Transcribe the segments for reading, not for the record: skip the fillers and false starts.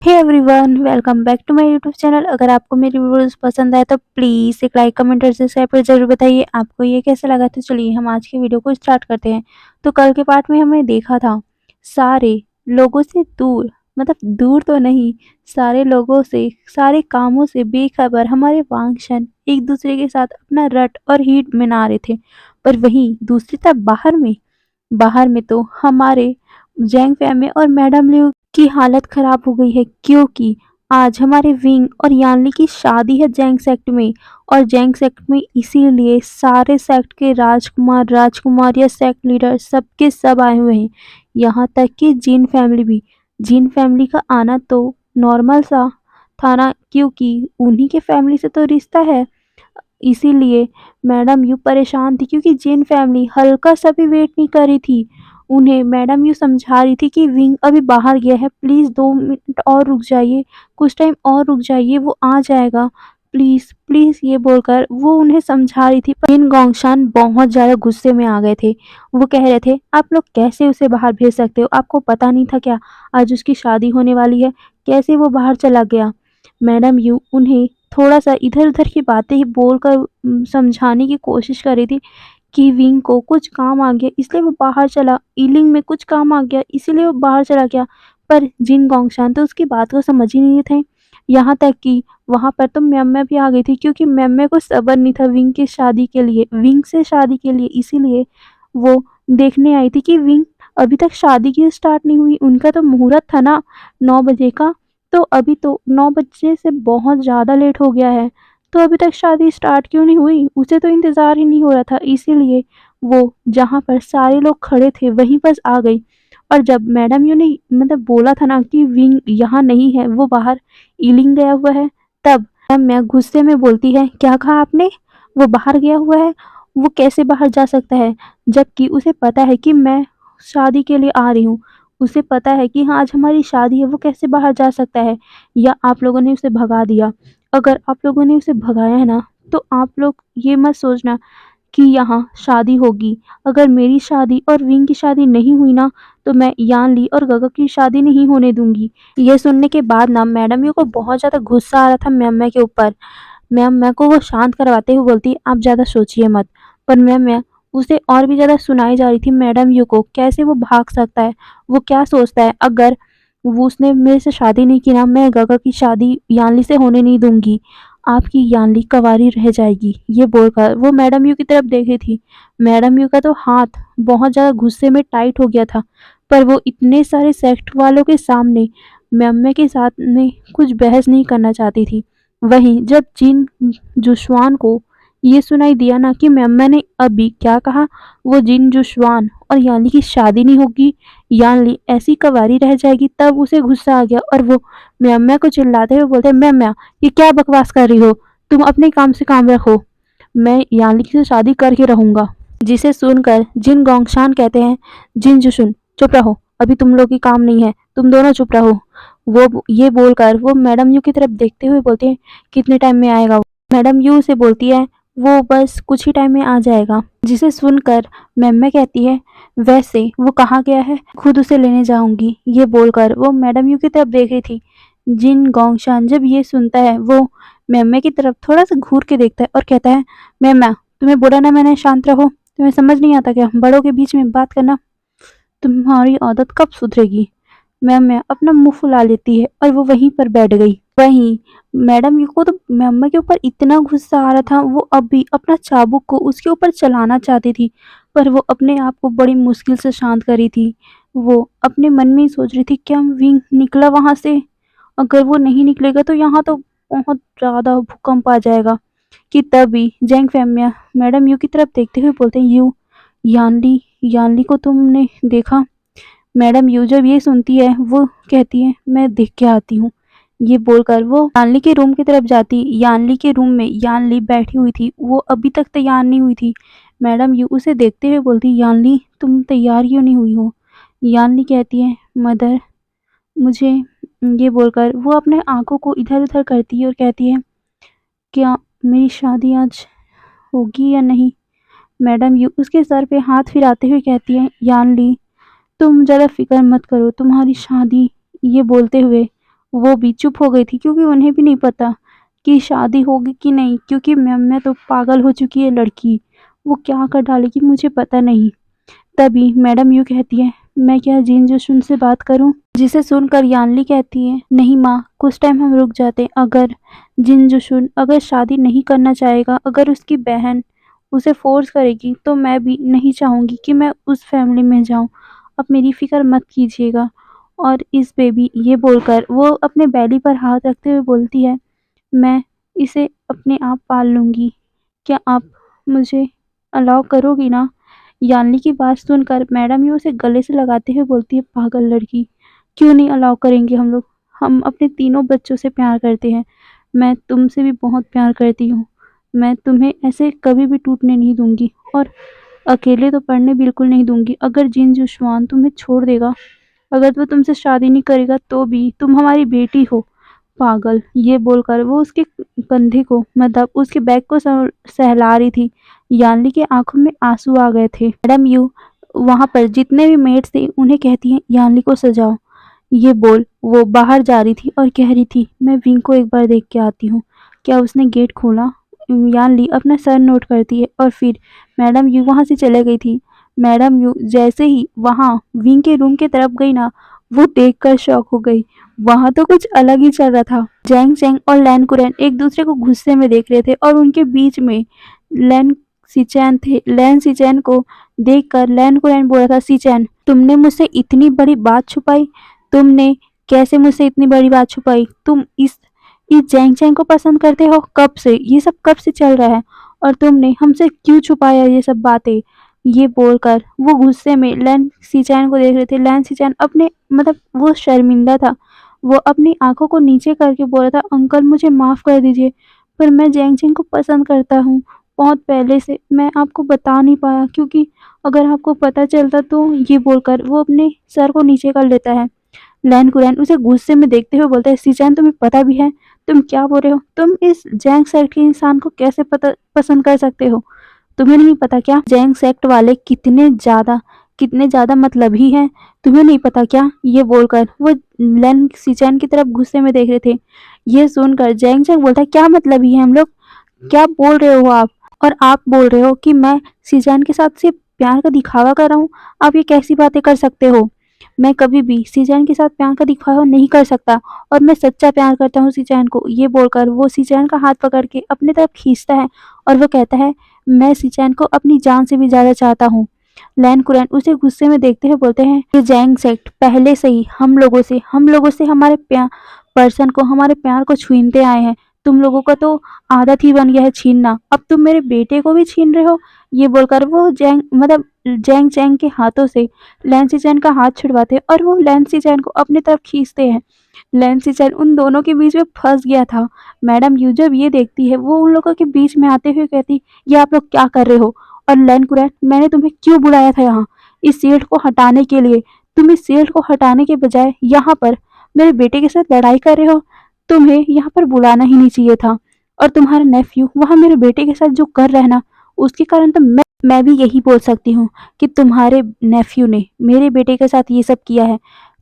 Hey everyone, welcome back to my YouTube channel. अगर आपको मेरी वीडियोस पसंद आए तो प्लीज़ एक लाइक कमेंट और सब्सक्राइब पर जरूर बताइए आपको ये कैसा लगा। तो चलिए हम आज की वीडियो को स्टार्ट करते हैं। तो कल के पार्ट में हमने देखा था सारे लोगों से दूर, मतलब दूर तो नहीं, सारे लोगों से, सारे कामों से बेखबर हमारे वांगशन एक दूसरे के साथ अपना रट और हीट मना रहे थे। पर वहीं दूसरी तरफ बाहर में तो हमारे जैंग फैमी और मैडम लिऊ की हालत खराब हो गई है, क्योंकि आज हमारे विंग और यानली की शादी है जैंग सेक्ट में। और जैंग सेक्ट में इसीलिए सारे सेक्ट के राजकुमार राजकुमार या सेक्ट लीडर सबके सब आए हुए हैं। यहाँ तक कि जिन फैमिली भी। जिन फैमिली का आना तो नॉर्मल सा था ना, क्योंकि उन्हीं के फैमिली से तो रिश्ता है। इसीलिए मैडम यूँ परेशान थी, क्योंकि जिन फैमिली हल्का सा भी वेट नहीं कर रही थी। उन्हें मैडम यूँ समझा रही थी कि विंग अभी बाहर गया है, प्लीज़ 2 मिनट और रुक जाइए, कुछ टाइम और रुक जाइए, वो आ जाएगा, प्लीज़ प्लीज़ ये बोलकर वो उन्हें समझा रही थी। पर इन गोंगशान बहुत ज़्यादा गुस्से में आ गए थे। वो कह रहे थे, आप लोग कैसे उसे बाहर भेज सकते हो, आपको पता नहीं था क्या आज उसकी शादी होने वाली है, कैसे वो बाहर चला गया। मैडम यू उन्हें थोड़ा-सा इधर-उधर की बातें ही बोलकर समझाने की कोशिश कर रही थी कि विंग को कुछ काम आ गया इसलिए वो बाहर चला, ईलिंग में कुछ काम आ गया इसीलिए वो बाहर चला गया। पर जिन गोंगशान तो उसकी बात को समझ ही नहीं थे। यहाँ तक कि वहाँ पर तो म्यामा भी आ गई थी, क्योंकि म्यामा को सब्र नहीं था विंग की शादी के लिए, विंग से शादी के लिए, इसीलिए वो देखने आई थी कि विंग अभी तक शादी क्यों स्टार्ट नहीं हुई। उनका तो मुहूर्त था ना 9 बजे का, तो अभी तो 9 बजे से बहुत ज़्यादा लेट हो गया है, तो अभी तक शादी स्टार्ट क्यों नहीं हुई? उसे तो इंतज़ार ही नहीं हो रहा था, इसीलिए वो जहाँ पर सारे लोग खड़े थे वहीं पर आ गई। और जब मैडम यू ने मतलब बोला था ना कि विंग यहाँ नहीं है, वो बाहर ईलिंग गया हुआ है, तब मैं गुस्से में बोलती है, क्या कहा आपने? वो बाहर गया हुआ है? वो कैसे बाहर जा सकता है? जबकि उसे पता है कि मैं शादी के लिए आ रही हूँ। उसे पता है कि हाँ, आज हमारी शादी है, वो कैसे बाहर जा सकता है? या आप लोगों ने उसे भगा दिया? अगर आप लोगों ने उसे भगाया है ना, तो आप लोग ये मत सोचना कि यहाँ शादी होगी। अगर मेरी शादी और विंग की शादी नहीं हुई ना, तो मैं यान ली और गगा की शादी नहीं होने दूँगी। ये सुनने के बाद ना मैडम यू को बहुत ज़्यादा गुस्सा आ रहा था म्यामा के ऊपर। म्यामा को वो शांत करवाते हुए बोलती, आप ज़्यादा सोचिए मत। पर म्यामा उसे और भी ज़्यादा सुनाई जा रही थी मैडम यू को, कैसे वो भाग सकता है? वो क्या सोचता है, अगर वो उसने मेरे से शादी नहीं की ना, मैं गगा की शादी यानली से होने नहीं दूँगी। आपकी यानली कंवारी रह जाएगी। ये बोलकर वो मैडम यू की तरफ देख रही थी। मैडम यू का तो हाथ बहुत ज़्यादा गुस्से में टाइट हो गया था, पर वो इतने सारे सेक्ट वालों के सामने म्यामा के साथ में कुछ बहस नहीं करना चाहती थी। वहीं जब जिन जुशवान को ये सुनाई दिया ना कि म्यामा ने अभी क्या कहा, वो जिन जुशवान और यानी कि शादी नहीं होगी, यानली ऐसी कंवारी रह जाएगी, तब उसे गुस्सा आ गया और वो म्यामा को चिल्लाते हुए बोलते, म्यामा ये क्या बकवास कर रही हो? तुम अपने काम से काम रखो। मैं यानली से शादी करके रहूँगा। जिसे सुनकर जिन गोंगशान कहते हैं, जिन जुशुन चुप रहो, अभी तुम लोग की काम नहीं है, तुम दोनों चुप रहो। वो ये बोलकर वो मैडम यू की तरफ देखते हुए बोलते हैं, कितने टाइम में आएगा वो? मैडम यू से बोलती है, वो बस कुछ ही टाइम में आ जाएगा। जिसे सुनकर मैम्मा कहती है, वैसे वो कहाँ गया है, खुद उसे लेने जाऊंगी। ये बोलकर वो मैडम यू की तरफ देख रही थी। जिन गोंगशान जब ये सुनता है, वो मैम्मा की तरफ थोड़ा सा घूर के देखता है और कहता है, मैम्मा तुम्हें बोला ना मैंने शांत रहो, तुम्हें समझ नहीं आता क्या बड़ों के बीच में बात करना? तुम्हारी आदत कब सुधरेगी? मैम अपना मुंह फुला लेती है और वो वहीं पर बैठ गई। वहीं मैडम को तो मैम के ऊपर इतना गुस्सा आ रहा था, वो अभी अपना चाबुक को उसके ऊपर चलाना चाहती थी, पर वो अपने आप को बड़ी मुश्किल से शांत कर रही थी। वो अपने मन में ही सोच रही थी, क्या विंग निकला वहां से? अगर वो नहीं निकलेगा तो यहाँ तो बहुत ज़्यादा भूकंप आ जाएगा। कि तभी जैंग फैमिया मैडम यू की तरफ देखते हुए बोलते हैं, यू यानली यानली को तुमने देखा? मैडम यू जब ये सुनती है, वो कहती है, मैं देख के आती हूँ। ये बोलकर वो यानली के रूम की तरफ जाती। यानली के रूम में यानली बैठी हुई थी, वो अभी तक तैयार नहीं हुई थी। मैडम यू उसे देखते हुए बोलती, यानली तुम तैयार क्यों नहीं हुई हो? यानली कहती है, मदर मुझे, ये बोलकर वो अपने आंखों को इधर उधर करती है और कहती है, क्या मेरी शादी आज होगी या नहीं? मैडम यू उसके सर पे हाथ फिराते हुए कहती है, यानली तुम ज़रा फ़िक्र मत करो, तुम्हारी शादी, ये बोलते हुए वो भी चुप हो गई थी क्योंकि उन्हें भी नहीं पता कि शादी होगी कि नहीं, क्योंकि मैं तो पागल हो चुकी है लड़की, वो क्या कर डालेगी मुझे पता नहीं। तभी मैडम यूँ कहती है, मैं क्या जीन जोशुन से बात करूं? जिसे सुनकर यानली कहती है, नहीं माँ, कुछ टाइम हम रुक जाते। अगर जिन जोशुन अगर शादी नहीं करना चाहेगा, अगर उसकी बहन उसे फोर्स करेगी, तो मैं भी नहीं चाहूंगी कि मैं उस फैमिली में जाऊं। अब मेरी फिक्र मत कीजिएगा। और इस बेबी ये बोलकर वो अपने बैली पर हाथ रखते हुए बोलती है, मैं इसे अपने आप पाल लूंगी। क्या आप मुझे अलाउ करोगी ना? यान्नी की बात सुनकर मैडम यू उसे गले से लगाते हुए बोलती है, पागल लड़की, क्यों नहीं अलाउ करेंगे हम लोग? हम अपने तीनों बच्चों से प्यार करते हैं। मैं तुमसे भी बहुत प्यार करती हूँ। मैं तुम्हें ऐसे कभी भी टूटने नहीं दूंगी और अकेले तो पढ़ने बिल्कुल नहीं दूंगी। अगर जिन जुशवान तुम्हें छोड़ देगा, अगर वो तुमसे शादी नहीं करेगा, तो भी तुम हमारी बेटी हो। पागल, ये बोलकर वो उसके कंधे को मतलब उसके बैग को सहला रही थी। यान्नी की आंखों में आंसू आ गए थे। मैडम यू वहां पर जितने भी मेड्स थे उन्हें कहती हैं, यान्नी को सजाओ। ये बोल वो बाहर जा रही थी और कह रही थी, मैं विंग को एक बार देख के आती हूँ। क्या उसने गेट खोला? यान्नी अपना सर नोट करती है और फिर मैडम यू वहां से चले गई थी। मैडम यू जैसे ही वहां विंग के रूम की तरफ गई ना, वो देखकर शॉक हो गई। वहां तो कुछ अलग ही चल रहा था। जैंग चैंग और लैन कुरैन एक दूसरे को गुस्से में देख रहे थे और उनके बीच में लैन सिचैन थे। लैन सिचैन को देखकर लैन कुरैन बोल रहा था, सिचैन, तुमने मुझसे इतनी बड़ी बात छुपाई? तुमने कैसे मुझसे इतनी बड़ी बात छुपाई? तुम इस जैंग चैंग को पसंद करते हो? कब से? ये सब कब से चल रहा है? और तुमने हमसे क्यों छुपाया ये सब बातें? ये बोलकर वो गुस्से में लैन सिचैन को देख रहे थे। लैन सिचैन अपने मतलब वो शर्मिंदा था। वो अपनी आंखों को नीचे करके बोल रहा था, अंकल मुझे माफ़ कर दीजिए, पर मैं जैंग चैंग को पसंद करता हूँ बहुत पहले से। मैं आपको बता नहीं पाया क्योंकि अगर आपको पता चलता तो। ये बोलकर वो अपने सर को नीचे कर लेता है। लैन कुरैन उसे गुस्से में देखते हुए बोलता है, सिचैन तुम्हें पता भी है तुम क्या बोल रहे हो? तुम इस जैंग सेक्ट के इंसान को कैसे पसंद कर सकते हो? तुम्हें नहीं पता क्या जैंग सेक्ट वाले कितने ज्यादा मतलबी हैं? तुम्हें नहीं पता क्या? ये बोलकर वो लैन सिचैन की तरफ गुस्से में देख रहे थे। ये सुनकर जैंग चैंग बोलता है, क्या मतलबी है हम लोग? क्या बोल रहे हो आप? और आप बोल रहे हो कि मैं सिचैन के साथ सिर्फ प्यार का दिखावा कर रहा हूँ? आप ये कैसी बातें कर सकते हो? मैं कभी भी सिचैन के साथ प्यार का दिखावा नहीं कर सकता और मैं सच्चा प्यार करता हूँ सिचैन को। ये बोलकर वो सिचैन का हाथ पकड़ के अपनी तरफ खींचता है और वो कहता है, मैं सिचैन को अपनी जान से भी ज्यादा चाहता हूँ। लैन कुरैन उसे गुस्से में देखते हुए बोलते हैं, ये जैंग सेक्ट पहले से ही हम लोगों से हमारे प्यार पर्सन को, हमारे प्यार को छीनते आए हैं। तुम लोगों का तो आदत ही बन गया है छीनना। अब तुम मेरे बेटे को भी छीन रहे हो। ये बोलकर वो जैंग चैंग के हाथों से लैंसी चैन का हाथ छुड़वाते हैं और वो लैंसी चैन को अपनी तरफ खींचते हैं। लैंसी चैन उन दोनों के बीच में फंस गया था। मैडम यू जब ये देखती है, वो उन लोगों के बीच में आते हुए कहती, ये आप लोग क्या कर रहे हो? और लैन कुरैन, मैंने तुम्हें क्यों बुलाया था यहाँ? इस शील्ड को हटाने के लिए। तुम इस शील्ड को हटाने के बजाय यहाँ पर मेरे बेटे के साथ लड़ाई कर रहे हो। तुम्हें यहाँ पर बुलाना ही नहीं चाहिए था। और तुम्हारा नेफ्यू वहाँ मेरे बेटे के साथ जो कर रहा है ना, उसके कारण तो मैं भी यही बोल सकती हूँ कि तुम्हारे नेफ्यू ने मेरे बेटे के साथ ये सब किया है।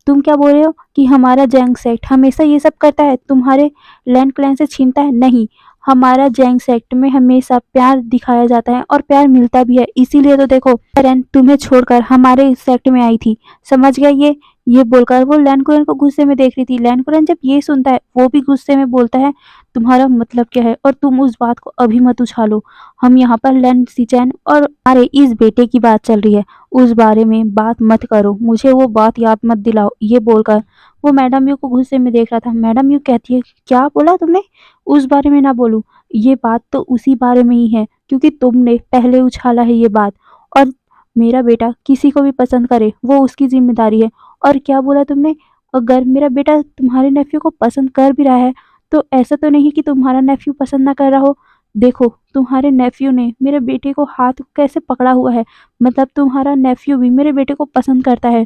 तुम क्या बोल रहे हो कि हमारा जैंग सेक्ट हमेशा ये सब करता है, तुम्हारे लैंड क्लैन से छीनता है? नहीं, हमारा जैंग सेक्ट में हमेशा प्यार दिखाया जाता है और प्यार मिलता भी है। इसीलिए तो देखो करेन तुम्हें छोड़कर हमारे सेक्ट में आई थी। समझ गया ये बोलकर वो लैंड कुरैन को गुस्से में देख रही थी। लैंड कुरैन जब ये सुनता है, वो भी गुस्से में बोलता है, तुम्हारा मतलब क्या है और तुम उस बात को अभी मत उछालो। हम यहाँ पर लैंड सिचैन और हमारे इस बेटे की बात चल रही है, उस बारे में बात मत करो, मुझे वो बात याद मत दिलाओ। ये बोलकर वो मैडम यू को गुस्से में देख रहा था। मैडम यू कहती है, क्या बोला तुमने? उस बारे में ना बोलूं, ये बात तो उसी बारे में ही है क्योंकि तुमने पहले उछाला है ये बात। और मेरा बेटा किसी को भी पसंद करे वो उसकी जिम्मेदारी है। और क्या बोला तुमने? अगर मेरा बेटा तुम्हारे नेफ्यू को पसंद कर भी रहा है, तो ऐसा तो नहीं कि तुम्हारा नेफ्यू पसंद ना कर रहा हो। देखो तुम्हारे नेफ्यू ने मेरे बेटे को हाथ कैसे पकड़ा हुआ है, मतलब तुम्हारा नेफ्यू भी मेरे बेटे को पसंद करता है।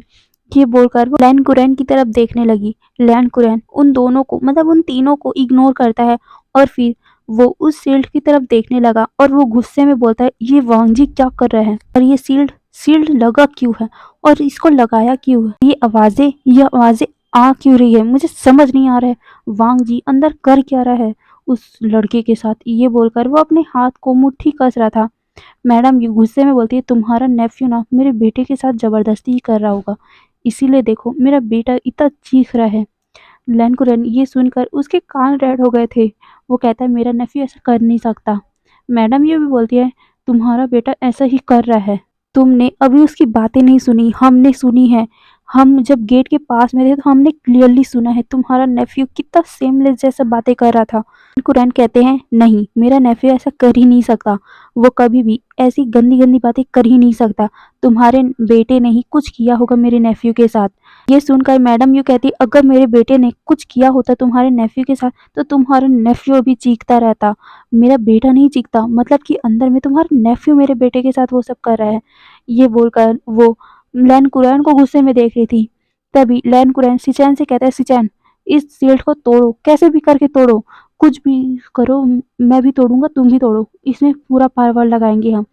ये बोलकर वो लैन कुरैन की तरफ देखने लगी। लैन कुरैन उन दोनों को मतलब उन तीनों को इग्नोर करता है और फिर वो उस शील्ड की तरफ देखने लगा और वो गुस्से में बोलता है, ये वांगजी क्या कर रहा है और ये शील्ड शील्ड लगा क्यों है और इसको लगाया क्यों है? ये आवाजें आ क्यों रही है, मुझे समझ नहीं आ रहा है। वांग जी अंदर कर क्या रहा है उस लड़के के साथ, ये बोलकर वो अपने हाथ को मुट्ठी कस रहा था। मैडम ये गुस्से में बोलती है, तुम्हारा नेफ्यू ना मेरे बेटे के साथ जबरदस्ती ही कर रहा होगा, इसीलिए देखो मेरा बेटा इतना चीख रहा है। लैनकुरन ये सुनकर उसके कान रेड हो गए थे। वो कहता है, मेरा नेफ्यू ऐसा कर नहीं सकता। मैडम ये भी बोलती है, तुम्हारा बेटा ऐसा ही कर रहा है, तुमने अभी उसकी बातें नहीं सुनी, हमने सुनी है। हम जब गेट के पास में थे तो हमने क्लियरली सुना है तुम्हारा नेफ्यू कितना सेमलेस जैसा बातें कर रहा था। कुरैन कहते हैं, नहीं मेरा नेफ्यू ऐसा कर ही नहीं सकता, वो कभी भी ऐसी गंदी गंदी बातें कर ही नहीं सकता। तुम्हारे बेटे ने ही कुछ किया होगा मेरे नेफ्यू के साथ। ये सुनकर मैडम यू कहती, अगर मेरे बेटे ने कुछ किया होता तुम्हारे नेफ्यू के साथ तो तुम्हारा नेफ्यू भी चीखता रहता। मेरा बेटा नहीं चीखता, मतलब कि अंदर में तुम्हारा नेफ्यू मेरे बेटे के साथ वो सब कर रहा है। ये बोलकर वो लैन कुरैन को गुस्से में देख रही थी। तभी लैन कुरैन सिचैन से कहता है, सिचैन इस शील्ड को तोड़ो, कैसे भी करके तोड़ो, कुछ भी करो, मैं भी तोड़ूंगा तुम भी तोड़ो, इसमें पूरा पावर लगाएंगे हम।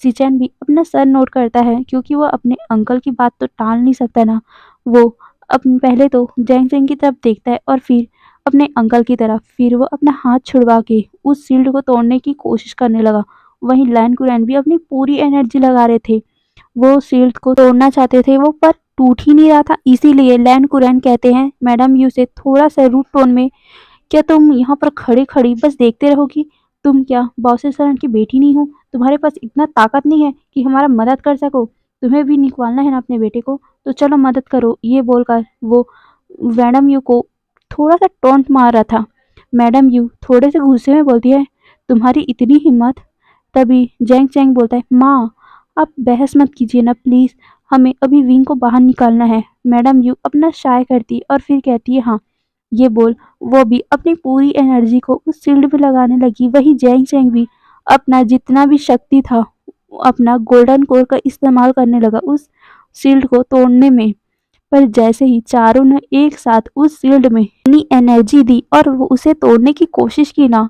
सिचैन भी अपना सर नोट करता है क्योंकि वो अपने अंकल की बात तो टाल नहीं सकता ना। वो पहले तो जैंग चैंग की तरफ देखता है और फिर अपने अंकल की तरफ, फिर वो अपना हाथ छुड़वा के उस शील्ड को तोड़ने की कोशिश करने लगा। वहीं लैन कुरैन भी अपनी पूरी एनर्जी लगा रहे थे, वो शील्ड को तोड़ना चाहते थे वो, पर टूट ही नहीं रहा था। इसीलिए लैन कुरैन कहते हैं मैडम यू से थोड़ा सा रूड टोन में, क्या तुम यहाँ पर खड़ी खड़ी बस देखते रहोगी? तुम क्या बॉसेस सर की बेटी नहीं हो? तुम्हारे पास इतना ताकत नहीं है कि हमारा मदद कर सको? तुम्हें भी निकलना है ना अपने बेटे को, तो चलो मदद करो। ये बोलकर वो मैडम यू को थोड़ा सा टोंट मार रहा था। मैडम यू थोड़े से गुस्से में बोलती है, तुम्हारी इतनी हिम्मत। तभी जैंग चैंग बोलता है, माँ आप बहस मत कीजिए ना प्लीज़, हमें अभी विंग को बाहर निकालना है। मैडम यू अपना शाय करती और फिर कहती है, हाँ। ये बोल वो भी अपनी पूरी एनर्जी को उस शील्ड पे लगाने लगी। वही जैंग चैंग भी अपना जितना भी शक्ति था अपना गोल्डन कोर का इस्तेमाल करने लगा उस शील्ड को तोड़ने में। पर जैसे ही चारों ने एक साथ उस शील्ड में अपनी एनर्जी दी और वो उसे तोड़ने की कोशिश की ना,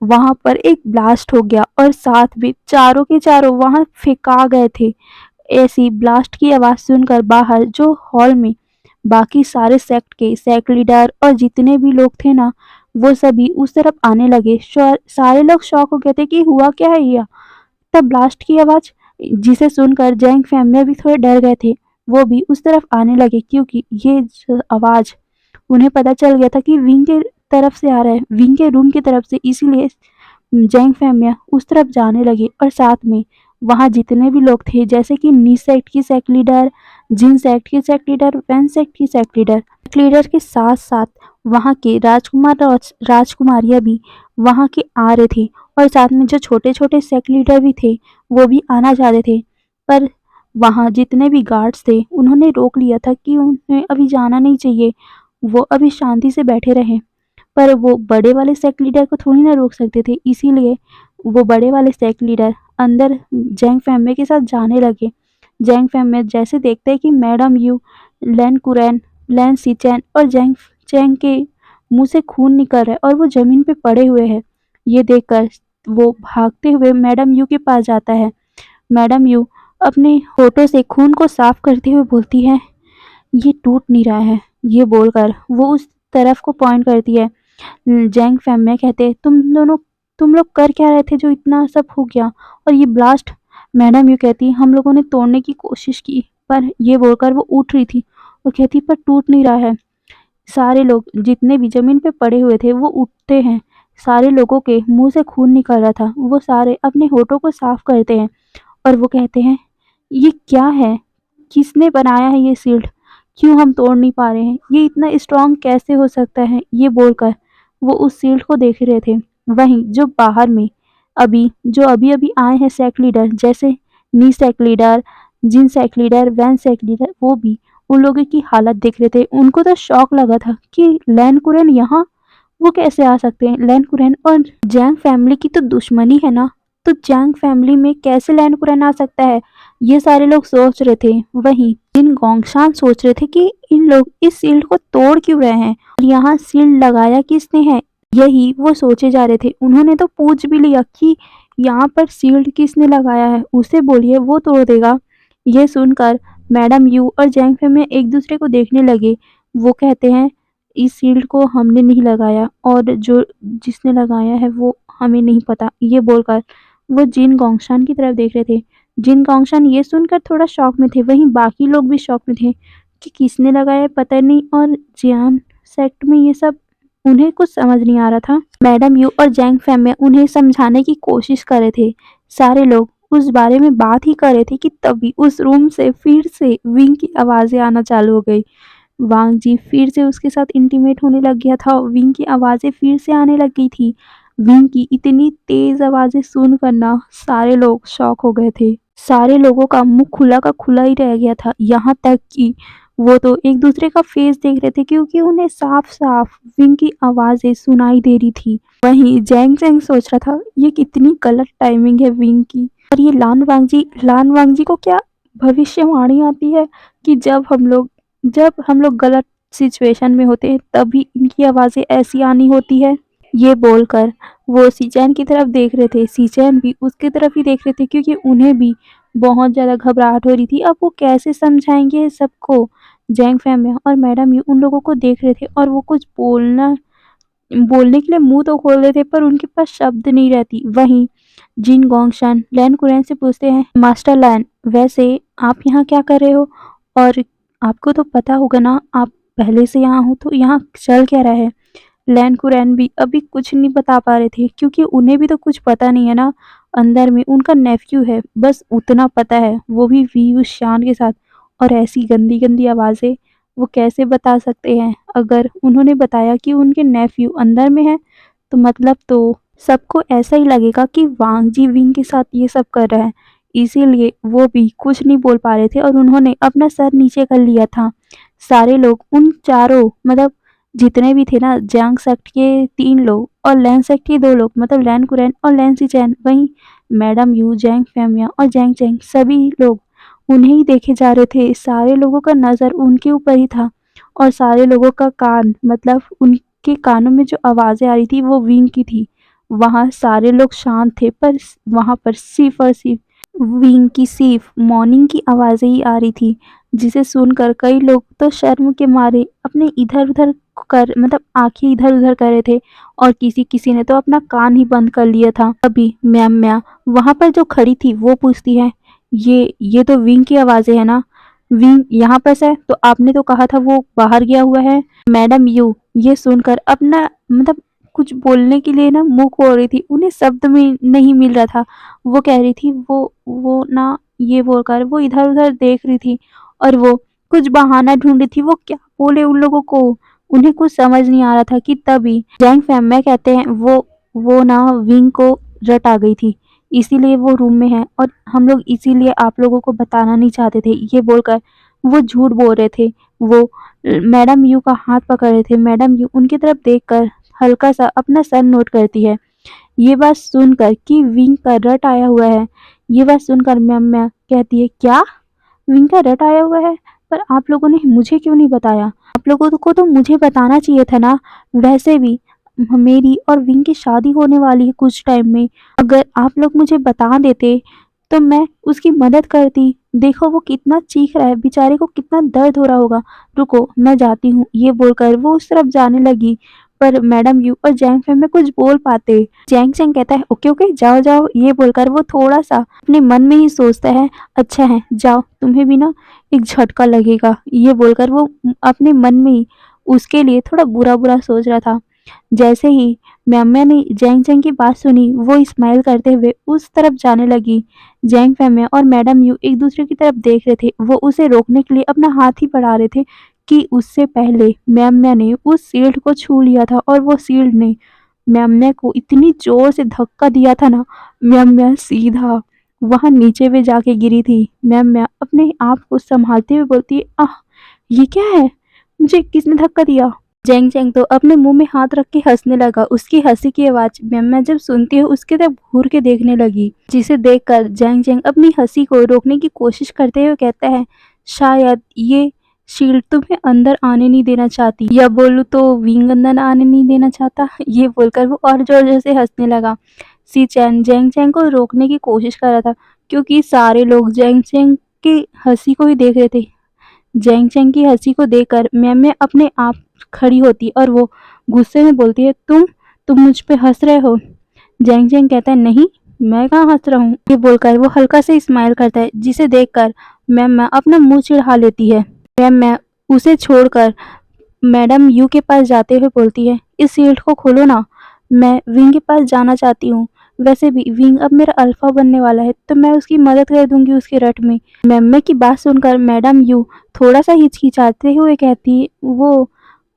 वहां पर एक ब्लास्ट हो गया और साथ में चारों के चारों वहां फेंका गए थे। ऐसी ब्लास्ट की आवाज सुनकर बाहर जो हॉल में बाकी सारे सेक्ट के सेक्ट लीडर और जितने भी लोग थे ना, वो सभी उस तरफ आने लगे। सारे लोग शॉक हो गए थे कि हुआ क्या है ये। तब ब्लास्ट की आवाज जिसे सुनकर जैंग फैमिली भी थोड़े डर गए थे। वो भी उस तरफ आने लगे क्योंकि ये आवाज उन्हें पता चल गया था कि विंग के तरफ से आ रहा है, विंग के रूम की तरफ से। इसीलिए जैंग फैमिया उस तरफ जाने लगे और साथ में वहाँ जितने भी लोग थे, जैसे कि नी सेक्ट की सेक्ट लीडर, जिन सेक्ट की सेक्ट लीडर, वैन सेक्ट की सेक्ट लीडर के साथ साथ वहाँ के राजकुमार राजकुमारियाँ भी वहाँ के आ रहे थे और साथ में जो छोटे छोटे सेक्ट लीडर भी थे वो भी आना चाहते थे। पर वहाँ जितने भी गार्ड्स थे उन्होंने रोक लिया था कि उन्हें अभी जाना नहीं चाहिए, वो अभी शांति से बैठे रहे। पर वो बड़े वाले सेक्ट लीडर को थोड़ी ना रोक सकते थे, इसीलिए वो बड़े वाले सेक्ट लीडर अंदर जैंग फैमिली के साथ जाने लगे। जैंग फैमिली जैसे देखते हैं कि मैडम यू, लैन कुरैन, लैन सीचैन और जैंग चैंग के मुंह से खून निकल रहा है और वो जमीन पे पड़े हुए हैं। ये देखकर वो भागते हुए मैडम यू के पास जाता है। मैडम यू अपने होठों से खून को साफ करते हुए बोलती है, ये टूट नहीं रहा है। ये बोलकर वो उस तरफ को पॉइंट करती है। जैंग फैमिली कहते, तुम लोग कर क्या रहे थे जो इतना सब हो गया? और ये ब्लास्ट? मैडम यू कहती, हम लोगों ने तोड़ने की कोशिश की, पर ये बोलकर वो उठ रही थी और कहती, पर टूट नहीं रहा है। सारे लोग जितने भी जमीन पे पड़े हुए थे वो उठते हैं, सारे लोगों के मुंह से खून निकल रहा था। वो सारे अपने होठों को साफ करते हैं और वो कहते हैं, ये क्या है? किसने बनाया है ये शील्ड? क्यों हम तोड़ नहीं पा रहे हैं? ये इतना स्ट्रांग कैसे हो सकता है? ये बोलकर वो उस शील्ड को देख रहे थे। वहीं जो बाहर में अभी अभी आए हैं सेक्ट लीडर, जैसे नी सेक्ट लीडर, जिन सेक्ट लीडर, वैन सेक्ट लीडर, वो भी उन लोगों की हालत देख रहे थे। उनको तो शौक लगा था कि लैन कुरैन यहाँ, वो कैसे आ सकते हैं? लैन कुरैन और जैंग फैमिली की तो दुश्मनी है ना, तो जैंग फैमिली में कैसे लैन कुरैन आ सकता है? ये सारे लोग सोच रहे थे। वहीं इन गोंगशान सोच रहे थे कि इन लोग इस शील्ड को तोड़ क्यों रहे हैं और यहाँ शील्ड लगाया किसने है, यही वो सोचे जा रहे थे। उन्होंने तो पूछ भी लिया कि यहाँ पर शील्ड किसने लगाया है, उसे बोलिए वो तोड़ देगा। ये सुनकर मैडम यू और जैंग फैमिली एक दूसरे को देखने लगे। वो कहते हैं इस शील्ड को हमने नहीं लगाया और जो जिसने लगाया है वो हमें नहीं पता। ये बोलकर वो जिन गोंगशान की तरफ देख रहे थे। जिन गोंगशान ये सुनकर थोड़ा शॉक में थे, वहीं बाकी लोग भी शॉक में थे कि किसने लगाया पता नहीं, और जियान सेक्ट में ये सब उन्हें कुछ समझ नहीं आ रहा था। मैडम यू और जैंग फैमिली उन्हें समझाने की कोशिश कर रहे थे। सारे लोग उस बारे में बात ही कर रहे थे कि तभी उस रूम से फिर से विंग की आवाज़ें आना चालू हो गई। वांग जी फिर से उसके साथ इंटीमेट होने लग गया था। विंग की आवाज़ें फिर से आने लग गई थी। विंग की इतनी तेज़ आवाज़ें सुनकर ना सारे लोग शॉक हो गए थे। सारे लोगों का मुँह खुला का खुला ही रह गया था, यहाँ तक कि वो तो एक दूसरे का फेस देख रहे थे क्योंकि उन्हें साफ-साफ विंग की आवाज़ें सुनाई दे रही थी। वहीं जैंग जैंग सोच रहा था ये कितनी गलत टाइमिंग है विंग की, और ये लान वांग जी को क्या भविष्यवाणी आती है कि जब हम लोग गलत सिचुएशन में होते हैं तभी इनकी आवाज़ें ऐसी आनी होती है। ये बोलकर वो सीचैन की तरफ देख रहे थे। सीचैन भी उसकी तरफ ही देख रहे थे क्योंकि उन्हें भी बहुत ज़्यादा घबराहट हो रही थी। अब वो कैसे समझाएंगे सबको। जैंग फैमिली और मैडम यू उन लोगों को देख रहे थे और वो कुछ बोलने के लिए मुंह तो खोल रहे थे पर उनके पास शब्द नहीं रहती। वहीं जिन गोंगशान लैन कुरैन से पूछते हैं, मास्टर लैन वैसे आप यहाँ क्या कर रहे हो, और आपको तो पता होगा ना, आप पहले से यहाँ हो तो यहाँ चल क्या रहा है। लैन कुरैन भी अभी कुछ नहीं बता पा रहे थे क्योंकि उन्हें भी तो कुछ पता नहीं है ना। अंदर में उनका नेफ्यू है, बस उतना पता है, वो भी वी शान के साथ। और ऐसी गंदी गंदी आवाज़ें वो कैसे बता सकते हैं। अगर उन्होंने बताया कि उनके नेफ्यू अंदर में है तो मतलब तो सबको ऐसा ही लगेगा कि वांग जी विंग के साथ ये सब कर रहा है। इसीलिए वो भी कुछ नहीं बोल पा रहे थे और उन्होंने अपना सर नीचे कर लिया था। सारे लोग उन चारों मतलब जितने भी थे ना, जैंग सेक्ट के 3 लोग और लैन सेक्ट के 2 लोग मतलब लैन कुरैन और लैन सीचैन, वहीं मैडम यू, जैंग फैमिया और जैंग चैंग सभी लोग उन्हें ही देखे जा रहे थे। सारे लोगों का नज़र उनके ऊपर ही था और सारे लोगों का कान मतलब उनके कानों में जो आवाज़ें आ रही थी वो विंग की थी। वहाँ सारे लोग शांत थे पर वहाँ पर सिर्फ और सिर्फ विंग की सिर्फ मॉर्निंग की आवाज़ें ही आ रही थी, जिसे सुनकर कई लोग तो शर्म के मारे अपने इधर-उधर कर मतलब आँखें इधर-उधर कर रहे थे और किसी-किसी ने तो अपना कान ही बंद कर लिया था। तभी म्या-म्या वहाँ पर जो खड़ी थी वो पूछती है, ये तो विंग की आवाज़ें हैं ना? विंग यहाँ पर है तो आपने तो कहा था वो बाहर गया हुआ है। मैडम यू ये सुनकर अपना मतलब कुछ बोलने के लिए ना मुँह खोल रही थी, उन्हें शब्द में नहीं मिल रहा था। वो कह रही थी वो ना ये बोलकर वो इधर-उधर देख रही थी और वो कुछ बहाना ढूँढ रही थी, वो क्या बोले उन लोगों को, उन्हें कुछ समझ नहीं आ रहा था कि तभी जैंग फैमिया कहते हैं वो ना विंग को रट आ गई थी, इसीलिए वो रूम में है और हम लोग इसीलिए आप लोगों को बताना नहीं चाहते थे। ये बोलकर वो झूठ बोल रहे थे। वो मैडम यू का हाथ पकड़ रहे थे। मैडम यू उनकी तरफ देखकर हल्का-सा अपना सर नोट करती है। ये बात सुनकर कि विंग का रट आया हुआ है, ये बात सुनकर म्या कहती है, क्या विंग का रट आया हुआ है, पर आप लोगों ने मुझे क्यों नहीं बताया। आप लोगों को तो मुझे बताना चाहिए था ना। वैसे भी मेरी और विंग की शादी होने वाली है कुछ टाइम में, अगर आप लोग मुझे बता देते तो मैं उसकी मदद करती। देखो वो कितना चीख रहा है, बेचारे को कितना दर्द हो रहा होगा। रुको मैं जाती हूँ। ये बोलकर वो उस तरफ जाने लगी पर मैडम यू और जैंग फैंग में कुछ बोल पाते। जैंग चैंग कहता है ओके ओके जाओ जाओ। ये बोलकर वो थोड़ा सा अपने मन में ही सोचता है, अच्छा है जाओ, तुम्हें भी ना एक झटका लगेगा। ये बोलकर वो अपने मन में ही उसके लिए थोड़ा बुरा बुरा सोच रहा था। जैसे ही म्याम्या ने जैंग चैंग की बात सुनी वो स्माइल करते हुए उस तरफ जाने लगी। जैंग फैमिया और मैडम यू एक दूसरे की तरफ देख रहे थे। वो उसे रोकने के लिए अपना हाथ ही बढ़ा रहे थे कि उससे पहले म्याम्या ने उस शील्ड को छू लिया था और वो शील्ड ने म्याम्या को इतनी जोर से धक्का दिया था ना, म्याम्या सीधा वहां नीचे पे जाके गिरी थी। म्याम्या अपने आप को संभालते हुए बोलती है, आह ये क्या है, मुझे किसने धक्का दिया। जैंग जैंग तो अपने मुंह में हाथ रख के हंसने लगा। उसकी हंसी की आवाज म्याम्या जब सुनती है उसकी तरफ घूर के देखने लगी, जिसे देखकर जैंग जैंग अपनी हंसी को रोकने की कोशिश करते हुए कहता है, शायद ये शील्ड तुम्हें अंदर आने नहीं देना चाहती, या बोलूं तो विंग अंदर आने नहीं देना चाहता। ये बोलकर वो और जोर जोर से हंसने लगा। सी चैन जैंग जैंग को रोकने की कोशिश कर रहा था क्योंकि सारे लोग जैंग जैंग की हंसी को ही देख रहे थे। जैंग चैंग की हंसी को देखकर मैम अपने आप खड़ी होती और वो गुस्से में बोलती है, तुम मुझ पे हंस रहे हो? जैंग चैंग कहता है, नहीं, मैं कहाँ हंस रहा हूँ। ये बोलकर वो हल्का से स्माइल करता है, जिसे देखकर मैम अपना मुंह चिढ़ा लेती है। मैम उसे छोड़कर मैडम यू के पास जाते हुए बोलती है, इस शील्ड को खोलो ना, मैं विंग के पास जाना चाहती हूँ। वैसे भी विंग अब मेरा अल्फा बनने वाला है, तो मैं उसकी मदद कर दूंगी उसके रट में। मैम की बात सुनकर मैडम यू थोड़ा सा हिचकिचाते हुए कहती,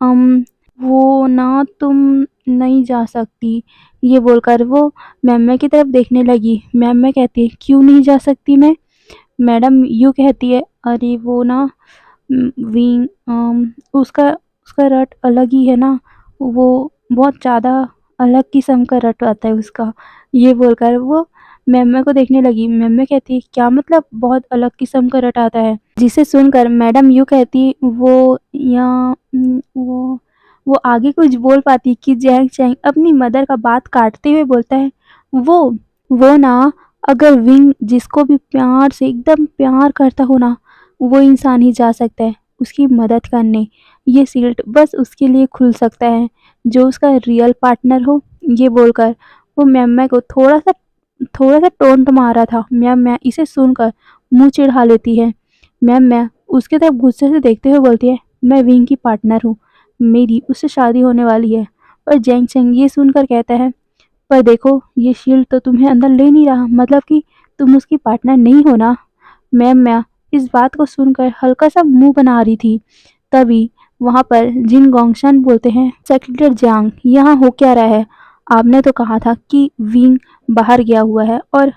अम वो ना, तुम नहीं जा सकती। ये बोलकर वो मैम की तरफ देखने लगी। मैम कहती है, क्यों नहीं जा सकती मैं? मैडम यू कहती है, अरे वो ना, विंग, उसका उसका रट अलग ही है ना, वो बहुत ज़्यादा अलग किस्म का रट आता है उसका। ये बोलकर वो मैम को देखने लगी। मैम कहती है, क्या मतलब बहुत अलग किस्म का रट आता है? जिसे सुनकर मैडम यू कहती, वो आगे कुछ बोल पाती कि जैंग चैंग अपनी मदर का बात काटते हुए बोलता है, वो वो ना, अगर विंग जिसको भी प्यार से एकदम प्यार करता हो ना, वो इंसान ही जा सकता है उसकी मदद करने। ये शील्ड बस उसके लिए खुल सकता है जो उसका रियल पार्टनर हो। ये बोलकर वो मैम को थोड़ा सा टोंट मारा था। मैम इसे सुनकर मुंह चिढ़ा लेती है। मैम उसके तरफ गुस्से से देखते हुए बोलती है, मैं विंग की पार्टनर हूँ, मेरी उससे शादी होने वाली है। पर जैंग चैंग ये सुनकर कहता है, पर देखो, ये शील्ड तो तुम्हें अंदर ले नहीं रहा, मतलब कि तुम उसकी पार्टनर नहीं हो ना। मैम इस बात को सुनकर हल्का सा मुंह बना रही थी। तभी वहां पर जिन गोंगशन बोलते हैं, सेक्रेटरी जांग, यहाँ हो क्या रहा है? आपने तो कहा था कि विंग बाहर गया हुआ है, और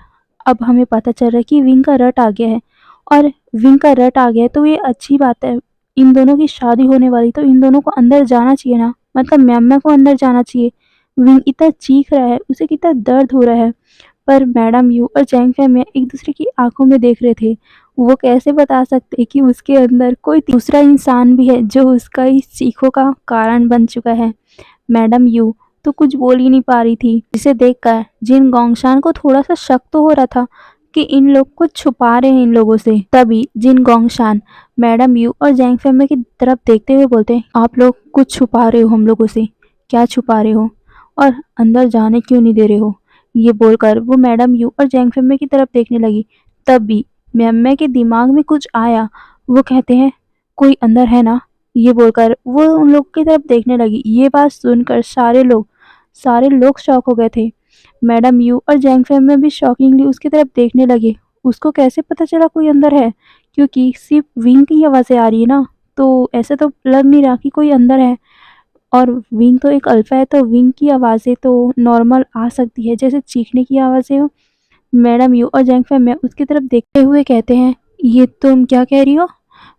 अब हमें पता चल रहा है कि विंग का रट आ गया है। और विंग का रट आ गया है तो ये अच्छी बात है, इन दोनों की शादी होने वाली, तो इन दोनों को अंदर जाना चाहिए ना, मतलब मैम को अंदर जाना चाहिए। विंग इतना चीख रहा है, उसे कितना दर्द हो रहा है। पर मैडम यू और जैंग फैम एक दूसरे की आंखों में देख रहे थे। वो कैसे बता सकते कि उसके अंदर कोई दूसरा इंसान भी है जो उसका इस चीखों का कारण बन चुका है। मैडम यू तो कुछ बोल ही नहीं पा रही थी, जिसे देखकर जिन गोंगशान को थोड़ा सा शक तो हो रहा था कि इन लोग कुछ छुपा रहे हैं इन लोगों से। तभी जिन गोंगशान मैडम यू और जैंग फैमिली की तरफ देखते हुए बोलते हैं, आप लोग कुछ छुपा रहे हो हम लोगों से, क्या छुपा रहे हो और अंदर जाने क्यों नहीं दे रहे हो? ये बोलकर वो मैडम यू और जैंग फैमिली की तरफ देखने लगी। तभी मैम के दिमाग में कुछ आया। वो कहते हैं, कोई अंदर है ना? ये बोलकर वो उन लोग की तरफ देखने लगी। ये बात सुनकर सारे लोग शॉक हो गए थे। मैडम यू और जैंग फैम में भी शॉकिंगली उसकी तरफ देखने लगे। उसको कैसे पता चला कोई अंदर है? क्योंकि सिर्फ विंग की आवाज़ें आ रही है ना, तो ऐसे तो लग नहीं रहा कि कोई अंदर है। और विंग तो एक अल्फा है, तो विंग की आवाज़ें तो नॉर्मल आ सकती है, जैसे चीखने की आवाज़ें हो। मैडम यू और जैंग फैम उसकी तरफ देखते हुए कहते हैं, ये तुम क्या कह रही हो?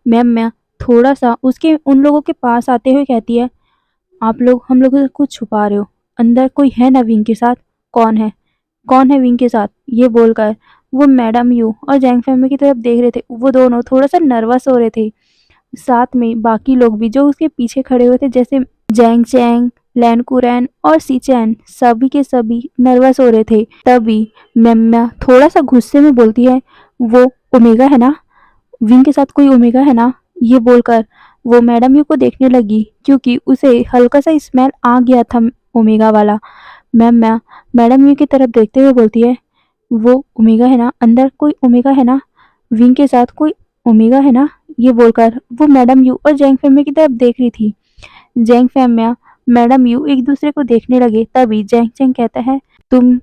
मैम थोड़ा सा उसके उन लोगों के पास आते हुए कहती है, आप लोग हम लोगों से कुछ छुपा रहे हो, अंदर कोई है ना विंग के साथ? कौन है? कौन है विंग के साथ? ये बोलकर वो मैडम यू और जैंग फैमिली की तरफ देख रहे थे। वो दोनों थोड़ा सा नर्वस हो रहे थे। साथ में बाकी लोग भी जो उसके पीछे खड़े हुए थे, जैसे जैंग चैंग, लैन कुरैन और सी चैन, सभी के सभी नर्वस हो रहे थे। तभी मेम्या थोड़ा सा गुस्से में बोलती है, वो ओमेगा है ना? विंग के साथ कोई ओमेगा है ना? ये बोलकर वो मैडम यू को देखने लगी, क्योंकि उसे हल्का सा स्मेल आ गया था ओमेगा वाला। मैम मैडम यू की तरफ देखते हुए बोलती है, वो ओमेगा है ना? अंदर कोई ओमेगा है ना? विंग के साथ कोई ओमेगा है ना? ये बोलकर वो मैडम यू और जैंग फैमिली की तरफ देख रही थी। जैंग फैमिया मैडम यू एक दूसरे को देखने लगे। तभी जैंग चैंग कहता है, तुम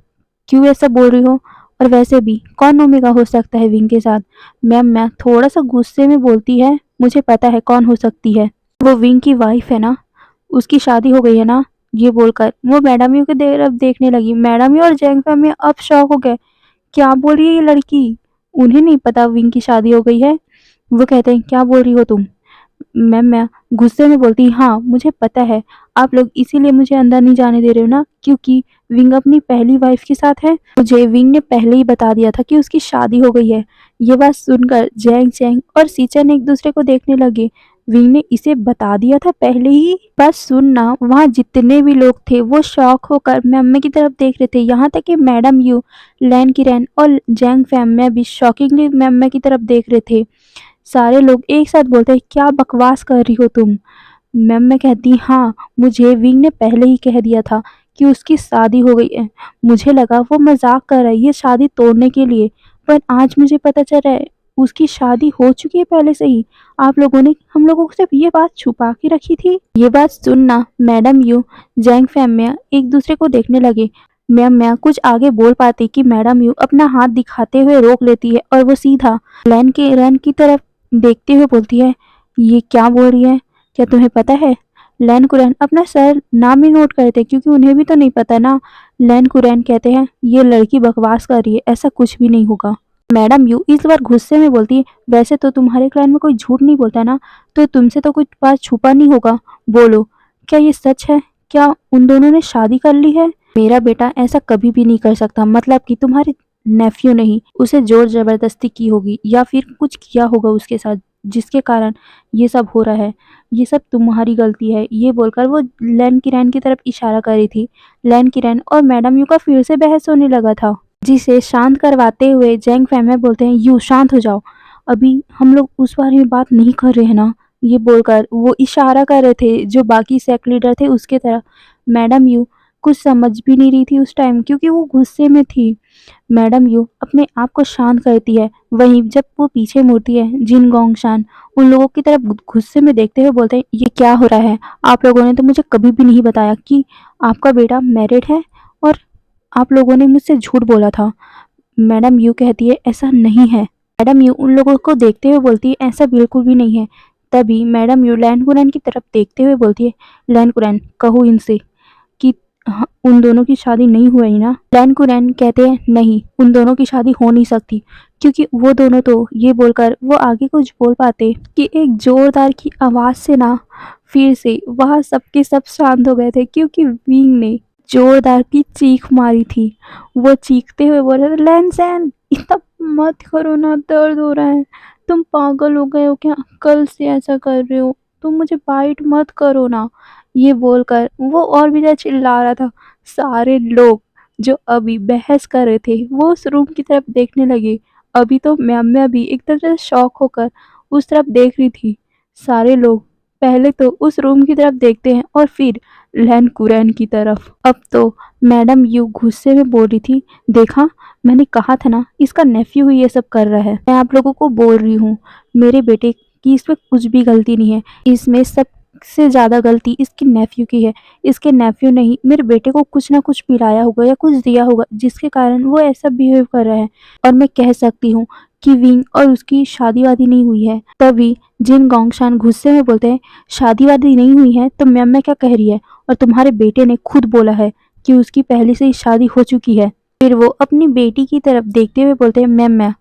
क्यों ऐसा बोल रही हो? और वैसे भी कौन ओमेगा हो सकता है विंग के साथ? मैम थोड़ा सा गुस्से में बोलती है, मुझे पता है कौन हो सकती है, वो विंग की वाइफ है ना, उसकी शादी हो गई है ना। ये बोलकर वो मैडम यू की तरफ देखने लगी। मैडम यू और जैंग फैमिया अब शॉक हो गए, क्या बोल रही है ये लड़की? उन्हें नहीं पता विंग की शादी हो गई है। वो कहते हैं, क्या बोल रही हो तुम? मैं गुस्से में बोलती, हाँ मुझे पता है, आप लोग इसीलिए मुझे अंदर नहीं जाने दे रहे हो ना, क्योंकि विंग अपनी पहली वाइफ के साथ है। मुझे विंग ने पहले ही बता दिया था कि उसकी शादी हो गई है। ये बात सुनकर जैंग चैंग और सीचन एक दूसरे को देखने लगे। विंग ने इसे बता दिया था पहले ही? बस सुनना, वहाँ जितने भी लोग थे वो शॉक होकर मम्मी की तरफ देख रहे थे। यहाँ तक कि मैडम यू, लैन किरैन और जैंग फैम में भी शॉकिंगली मम्मी की तरफ देख रहे थे। सारे लोग एक साथ बोलते हैं, क्या बकवास कर रही हो तुम? मैम मैं कहती, हाँ, मुझे विंग ने पहले ही कह दिया था कि उसकी शादी हो गई है। मुझे लगा वो मजाक कर रहा है ये शादी तोड़ने के लिए, पर आज मुझे पता चल रहा है उसकी शादी हो चुकी है पहले से ही। आप लोगों ने हम लोगों को सिर्फ ये बात छुपा के रखी थी। ये बात सुनना मैडम यू, जैंग फैमिया एक दूसरे को देखने लगे। मैम मैं कुछ आगे बोल पाती कि मैडम यू अपना हाथ दिखाते हुए रोक लेती है और वो सीधा रैन की तरफ देखते हुए बोलती है, ये क्या बोल रही है? क्या तुम्हें पता है? लैन कुरैन अपना सर नाम ही नोट करते क्योंकि उन्हें भी तो नहीं पता ना। लैन कुरैन कहते हैं, ये लड़की बकवास कर रही है, ऐसा कुछ भी नहीं होगा। मैडम यू इस बार गुस्से में बोलती है, वैसे तो तुम्हारे क्लैन में कोई झूठ नहीं बोलता ना, तो तुमसे तो कुछ बात छुपा नहीं होगा। बोलो, क्या ये सच है? क्या उन दोनों ने शादी कर ली है? मेरा बेटा ऐसा कभी भी नहीं कर सकता, मतलब कि तुम्हारे नेफ्यू ने ही उसे जोर जबरदस्ती की होगी या फिर कुछ किया होगा उसके साथ, जिसके कारण ये सब हो रहा है। ये सब तुम्हारी गलती है। ये बोलकर वो लैन किरैन की तरफ इशारा कर रही थी। लैन किरैन और मैडम यू का फिर से बहस होने लगा था, जिसे शांत करवाते हुए जैंग फैमिया बोलते हैं, यू शांत हो जाओ, अभी हम लोग उस बारे में बात नहीं कर रहे हैं ना। ये बोलकर वो इशारा कर रहे थे जो बाकी सेक्ट लीडर थे उसके तरफ। मैडम यू कुछ समझ भी नहीं रही थी उस टाइम क्योंकि वो गुस्से में थी। मैडम यू अपने आप को शांत करती है। वहीं जब वो पीछे मुड़ती है, जिन गोंगशान उन लोगों की तरफ गुस्से में देखते हुए बोलते हैं, ये क्या हो रहा है? आप लोगों ने तो मुझे कभी भी नहीं बताया कि आपका बेटा मैरिड है, और आप लोगों ने मुझसे झूठ बोला था। मैडम यू कहती है, ऐसा नहीं है। मैडम यू उन लोगों को देखते हुए बोलती है, ऐसा बिल्कुल भी नहीं है। तभी मैडम यू लैन कुरैन की तरफ देखते हुए बोलती है, लैन कुरैन कहो इनसे कि हाँ, उन दोनों की शादी नहीं हुई ना। लैन कुरैन कहते हैं, नहीं, उन दोनों की शादी हो नहीं सकती क्योंकि वो दोनों तो, ये बोलकर वो आगे कुछ बोल पाते कि एक जोरदार की आवाज से ना फिर से वहां सबके सब शांत हो गए थे क्योंकि विंग ने जोरदार की चीख मारी थी। वो चीखते हुए बोल रहे थे, लैनसैन इतना मत करो ना, दर्द हो रहा है। तुम पागल हो गए हो क्या? कल से ऐसा कर रहे हो, तुम मुझे बाइट मत करो ना। ये बोलकर वो और भी ज़्यादा चिल्ला रहा था। सारे लोग जो अभी बहस कर रहे थे वो उस रूम की तरफ देखने लगे। अभी तो मैं भी एकदम से शॉक होकर उस तरफ देख रही थी। सारे लोग पहले तो उस रूम की तरफ देखते हैं और फिर लैन कुरैन की तरफ। अब तो मैडम यू गुस्से में बोल रही थी, देखा, मैंने कहा था ना इसका नेफ्यू ही ये सब कर रहा है। मैं आप लोगों को बोल रही हूँ, मेरे बेटे की इसमें कुछ भी गलती नहीं है। इसमें सबसे ज़्यादा गलती इसके नेफ्यू की है। इसके नेफ्यू ने ही मेरे बेटे को कुछ ना कुछ पिलाया होगा या कुछ दिया होगा जिसके कारण वो ऐसा बिहेव कर रहा है। और मैं कह सकती हूँ कि विंग और उसकी शादी वादी नहीं हुई है। तभी जिन गोंगशान गुस्से में बोलते हैं, शादी वादी नहीं हुई है तो मैम क्या कह रही है? और तुम्हारे बेटे ने खुद बोला है कि उसकी पहले से ही शादी हो चुकी है। फिर वो अपनी बेटी की तरफ देखते हुए बोलते हैं, मैम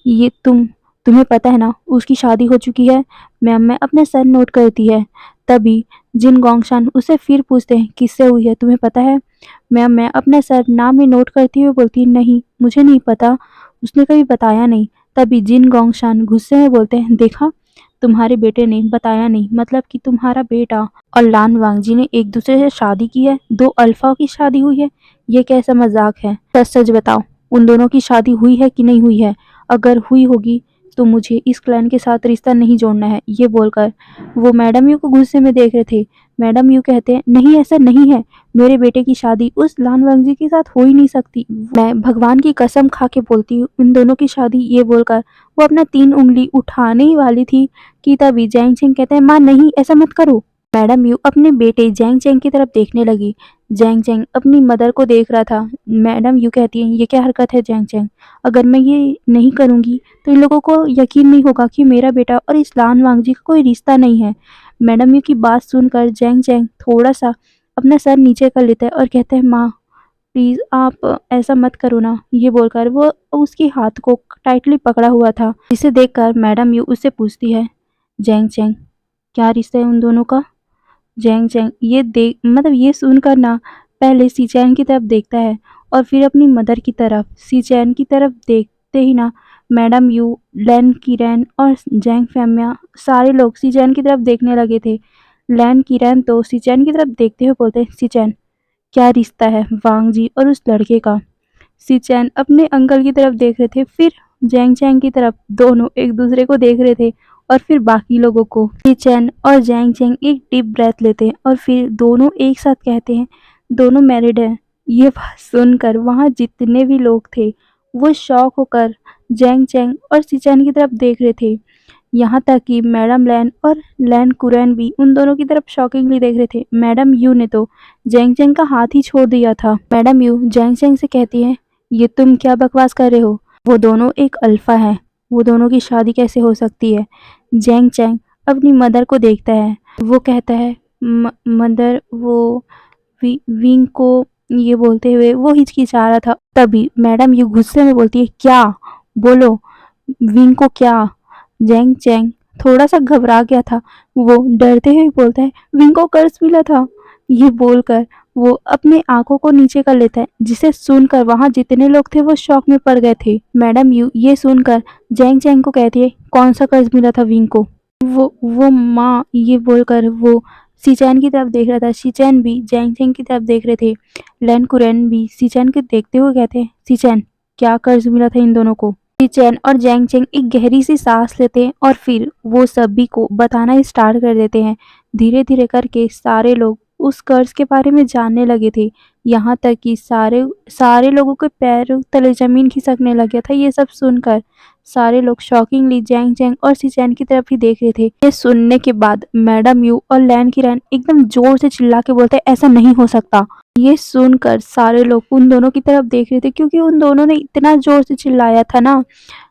ये तुम्हें पता है ना उसकी शादी हो चुकी है? मैम अपना सर नोट करती है। तभी जिन गोंगशान उसे फिर पूछते हैं, किससे हुई है, तुम्हें पता है? मैं अपना सर नाम ही नोट करती हुए बोलती है, नहीं, मुझे नहीं पता, उसने कभी बताया नहीं। तभी जिन गोंगशान गुस्से में बोलते हैं, देखा, तुम्हारे बेटे ने बताया नहीं, मतलब कि तुम्हारा बेटा और लान वांगजी ने एक दूसरे से शादी की है, दो अल्फा की शादी हुई है। ये कैसा मजाक है? सच सच बताओ, उन दोनों की शादी हुई है कि नहीं हुई है? अगर हुई होगी तो मुझे इस क्लैन के साथ रिश्ता नहीं जोड़ना है। ये बोलकर वो मैडम यू को गुस्से में देख रहे थे। मैडम यू कहते हैं, नहीं, ऐसा नहीं है, मेरे बेटे की शादी उस लान वांगजी के साथ हो ही नहीं सकती। मैं भगवान की कसम खा के बोलती हूँ इन दोनों की शादी। ये बोलकर वो अपना 3 उंगली उठाने ही वाली थी कि तभी जैंग चेंग कहते हैं, माँ नहीं, ऐसा मत करो। मैडम यू अपने बेटे जैंग चेंग की तरफ देखने लगी। जैंग चेंग अपनी मदर को देख रहा था। मैडम यू कहती है, ये क्या हरकत है जैंग चेंग? अगर मैं ये नहीं करूँगी तो इन लोगों को यकीन नहीं होगा कि मेरा बेटा और इस लान वांगजी का कोई रिश्ता नहीं है। मैडम यू की बात सुनकर जैंग चेंग थोड़ा सा अपना सर नीचे कर लेता है और कहते हैं, माँ प्लीज़ आप ऐसा मत करो ना। ये बोलकर वो उसके हाथ को टाइटली पकड़ा हुआ था, जिसे देखकर मैडम यू उससे पूछती है, जैंग चेंग क्या रिश्ता है उन दोनों का? जैंग चैंग ये देख मतलब ये सुनकर ना पहले सीचैन की तरफ देखता है और फिर अपनी मदर की तरफ। सीचैन की तरफ देखते ही ना मैडम यू, लैन किरैन और जैंग फैमिया सारे लोग सीचैन की तरफ देखने लगे थे। लैन किरैन तो सीचैन की तरफ देखते हुए बोलते हैं, सीचैन क्या रिश्ता है वांग जी और उस लड़के का? सीचैन अपने अंकल की तरफ देख रहे थे, फिर जैंग चैंग की तरफ दोनों एक दूसरे को देख रहे थे और फिर बाकी लोगों को। शी चैन और जैंग चैंग एक डीप ब्रेथ लेते हैं और फिर दोनों एक साथ कहते हैं दोनों मैरिड हैं। ये बात सुनकर वहाँ जितने भी लोग थे वो शॉक होकर जैंग चैंग और शी चैन की तरफ देख रहे थे। यहाँ तक कि मैडम लैन और लैन कुरैन भी उन दोनों की तरफ शॉकिंगली देख रहे थे। मैडम यू ने तो जैंग चैंग का हाथ ही छोड़ दिया था। मैडम यू जैंग चैंग से कहती है, ये तुम क्या बकवास कर रहे हो? वो दोनों एक अल्फा है, वो दोनों की शादी कैसे हो सकती है? जैंग चैंग अपनी मदर को देखता है। वो कहता है, मदर वो विंग को ये बोलते हुए वो हिचकिचा रहा था। तभी मैडम यू गुस्से में बोलती है, क्या? बोलो, विंग को क्या? जैंग चैंग थोड़ा सा घबरा गया था। वो डरते हुए बोलता है, विंग को कर्ज मिला था। ये बोलकर वो अपने आंखों को नीचे कर लेता है, जिसे सुनकर वहां जितने लोग थे वो शॉक में पड़ गए थे। मैडम यू ये सुनकर जैंग चैंग को कहती है, कौन सा कर्ज मिला था विंग को? वो माँ, ये बोलकर वो शीचैन की तरफ देख रहा था। शीचैन भी जैंग चैंग की तरफ देख रहे थे। लैन कुरैन भी शीचैन को देखते हुए कहते हैं, शीचैन क्या कर्ज मिला था इन दोनों को? शीचैन और जैंग चैंग एक गहरी सी सांस लेते हैं और फिर वो सभी को बताना स्टार्ट कर देते हैं। धीरे धीरे करके सारे लोग उस कर्ज के बारे में जानने लगे थे। यहाँ तक कि सारे सारे लोगों के पैरों तले जमीन खिसकने लग गया था। ये सब सुनकर सारे लोग शॉकिंगली जैंग चैंग और शीचैन की तरफ ही देख रहे थे। ये सुनने के बाद मैडम यू और लैन किरैन एकदम जोर से चिल्ला के बोलते, ऐसा नहीं हो सकता। ये सुनकर सारे लोग उन दोनों की तरफ देख रहे थे, क्योंकि उन दोनों ने इतना जोर से चिल्लाया था ना।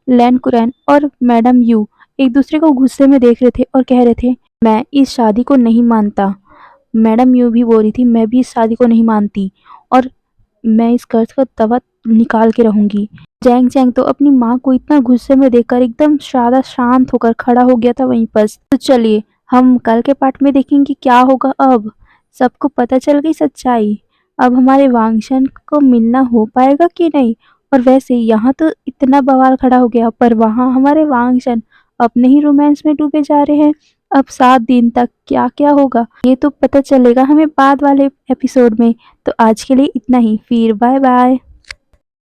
लैन कुरैन और मैडम यू एक दूसरे को गुस्से में देख रहे थे और कह रहे थे, मैं इस शादी को नहीं मानता। मैडम यू भी बोल रही थी, मैं भी इस शादी को नहीं मानती और मैं इस कर्ज का दवा निकाल के रहूंगी। जैंग चैंग तो अपनी माँ को इतना गुस्से में देखकर एकदम सादा शांत होकर खड़ा हो गया था वहीं पर। तो चलिए हम कल के पार्ट में देखेंगे क्या होगा। अब सबको पता चल गई सच्चाई। अब हमारे वांगशन को मिलना हो पाएगा कि नहीं? और वैसे यहाँ तो इतना बवाल खड़ा हो गया, पर वहाँ हमारे वांगशन अपने ही रोमांस में डूबे जा रहे हैं। अब 7 दिन तक क्या क्या होगा ये तो पता चलेगा हमें बाद वाले एपिसोड में। तो आज के लिए इतना ही, फिर बाय बाय।